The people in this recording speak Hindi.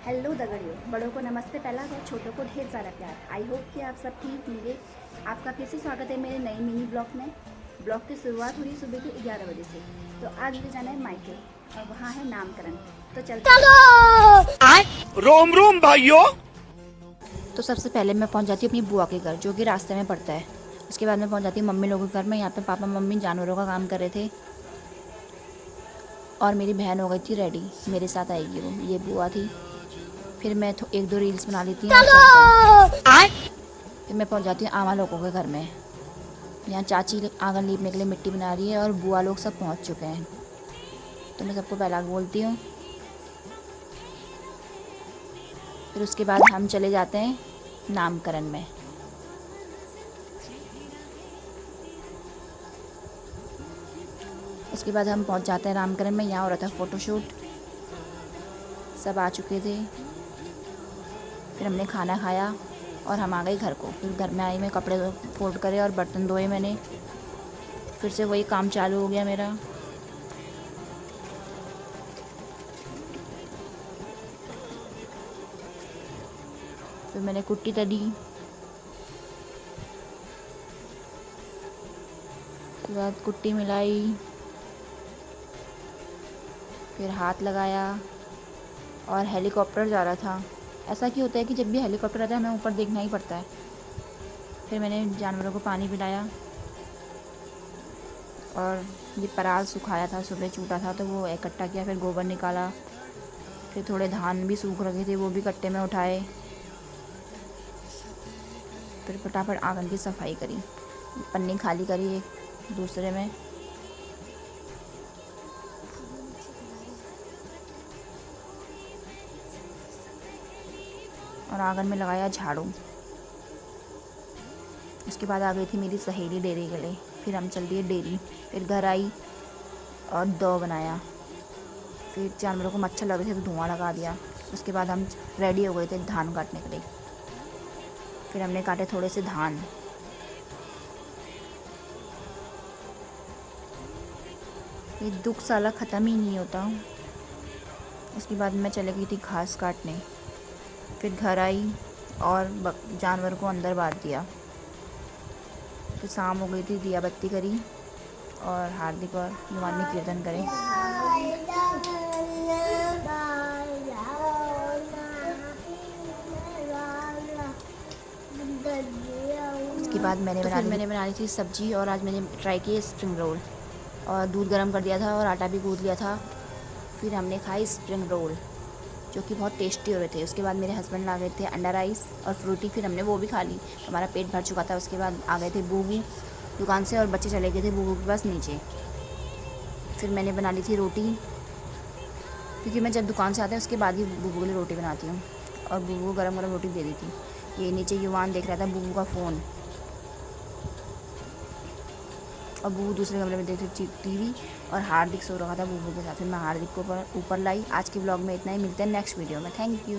हेलो दगड़ियों, बड़ों को नमस्ते पहला और छोटों को ढेर सारा प्यार। आई होप कि आप सब ठीक होंगे। आपका फिर से स्वागत है मेरे नए मिनी ब्लॉग में। ब्लॉग की शुरुआत हो रही है सुबह के 11 बजे से। तो आज मुझे जाना है मायके और वहाँ है नामकरण। तो चलते हैं। रोम रोम भाइयों। तो सबसे पहले मैं पहुंच जाती हूँ अपनी बुआ के घर, जो कि रास्ते में पड़ता है। उसके बाद मैं पहुंच जाती हूँ मम्मी लोगों के घर में। यहाँ पे पापा मम्मी जानवरों का काम कर रहे थे और मेरी बहन हो गई थी रेडी, मेरे साथ आएगी वो। ये बुआ थी। फिर मैं एक दो रील्स बना लेती हूँ और चलते हैं। फिर मैं पहुँच जाती हूँ आमा लोगों के घर में। यहाँ चाची आंगन लीपने के लिए मिट्टी बना रही है और बुआ लोग सब पहुँच चुके हैं। तो मैं सबको पहला बोलती हूँ। फिर उसके बाद हम चले जाते हैं नामकरण में। उसके बाद हम पहुंच जाते हैं नामकरण में। यहाँ हो रहा था फ़ोटोशूट, सब आ चुके थे। फिर हमने खाना खाया और हम आ गए घर को। फिर घर में आई, मैं कपड़े फोल्ड करे और बर्तन धोए मैंने। फिर से वही काम चालू हो गया मेरा। फिर मैंने कुट्टी तली। उसके बाद कुट्टी मिलाई, फिर हाथ लगाया और हेलीकॉप्टर जा रहा था। ऐसा क्यों होता है कि जब भी हेलीकॉप्टर आता है हमें ऊपर देखना ही पड़ता है। फिर मैंने जानवरों को पानी पिलाया और ये पराल सुखाया था, सुबह छूटा था तो वो इकट्ठा किया। फिर गोबर निकाला। फिर थोड़े धान भी सूख रखे थे, वो भी कट्टे में उठाए। फिर फटाफट आंगन की सफाई करी, पन्नी खाली करी एक दूसरे में। और आंगन में लगाया झाड़ू। उसके बाद आ गई थी मेरी सहेली डेयरी के लिए। फिर हम चल दिए डेयरी। फिर घर आई और दो बनाया। फिर जानवरों को मच्छर लग रहे थे तो धुआं लगा दिया। उसके बाद हम रेडी हो गए थे धान काटने के लिए। फिर हमने काटे थोड़े से धान। ये दुख साला ख़त्म ही नहीं होता। उसके बाद मैं चली गई थी घास काटने। फिर घर आई और जानवर को अंदर बांध दिया। फिर शाम हो गई थी, दिया बत्ती करी और हार्दिक और युवान ने कीर्तन करे। उसके बाद मैंने बनाई थी सब्जी और आज मैंने ट्राई किए स्प्रिंग रोल और दूध गर्म कर दिया था और आटा भी गूँथ लिया था। फिर हमने खाई स्प्रिंग रोल, जो कि बहुत टेस्टी हो रहे थे। उसके बाद मेरे हस्बैंड ला गए थे अंडा राइस और फ्रूटी। फिर हमने वो भी खा ली, हमारा पेट भर चुका था। उसके बाद आ गए थे बूबू दुकान से और बच्चे चले गए थे बूबू के पास नीचे। फिर मैंने बना ली थी रोटी, क्योंकि मैं जब दुकान से आता है उसके बाद ही बूबू के लिए रोटी बनाती हूँ। और बूबू को गरम गरम रोटी दे दी थी। ये नीचे युवान देख रहा था बूबू का फ़ोन और बूबू दूसरे कमरे में देख रही टीवी और हार्दिक सो रहा था बूबू के साथ। फिर मैं हार्दिक को ऊपर लाई। आज के ब्लॉग में इतना ही, मिलते हैं नेक्स्ट वीडियो में। Thank you.